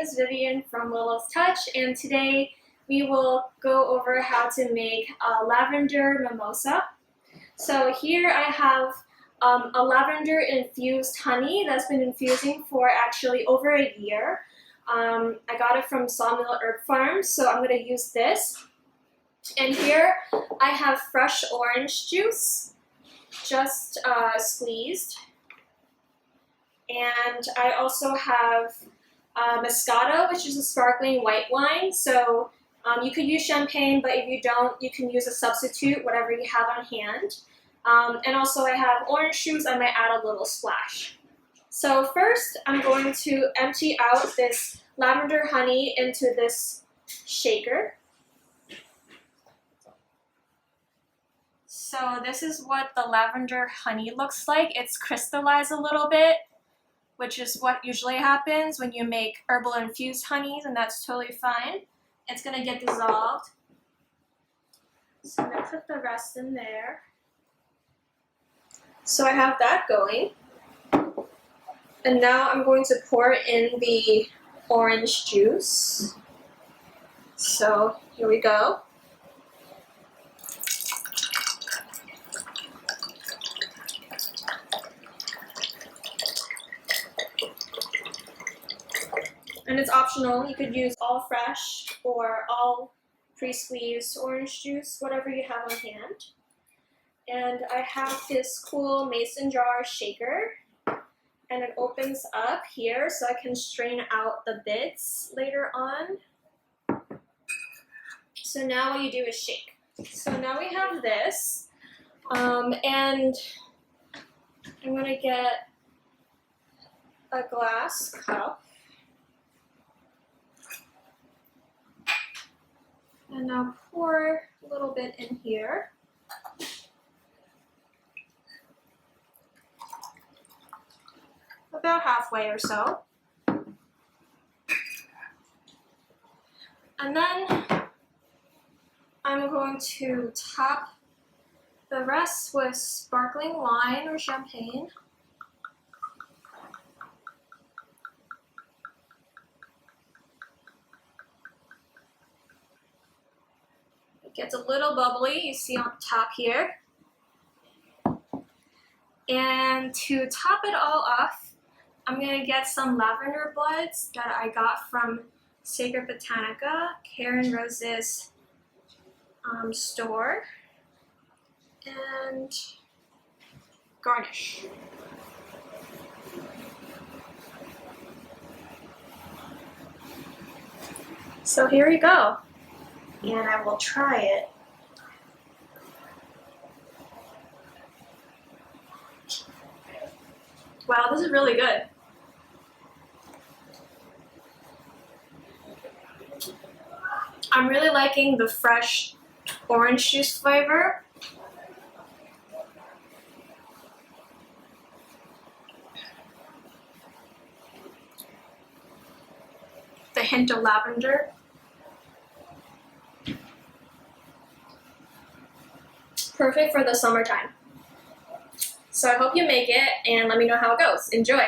is Vivian from Willow's Touch, and today we will go over how to make a lavender mimosa. So here I have a lavender infused honey that's been infusing for actually over a year. I got it from Sawmill Herb Farm, so I'm going to use this. And here I have fresh orange juice, just squeezed. And I also have Moscato, which is a sparkling white wine. So you could use champagne, but if you don't, you can use a substitute, whatever you have on hand. And also I have orange juice. I might add a little splash. So first, I'm going to empty out this lavender honey into this shaker. So this is what the lavender honey looks like. It's crystallized a little bit, which is what usually happens when you make herbal infused honeys, and that's totally fine. It's gonna get dissolved. So I'm gonna put the rest in there. So I have that going. And now I'm going to pour in the orange juice. So here we go. And it's optional. You could use all fresh or all pre-squeezed orange juice, whatever you have on hand. And I have this cool mason jar shaker, and it opens up here so I can strain out the bits later on. So now what you do is shake. So now we have this, and I'm gonna get a glass cup. And now pour a little bit in here. About halfway or so. And then I'm going to top the rest with sparkling wine or champagne. It gets a little bubbly, you see on top here. And to top it all off, I'm gonna get some lavender buds that I got from Sacred Botanica, Karen Rose's store, and Garnish. So here we go, and I will try it. Wow, this is really good. I'm really liking the fresh orange juice flavor. The hint of lavender. Perfect for the summertime. So I hope you make it and let me know how it goes. Enjoy!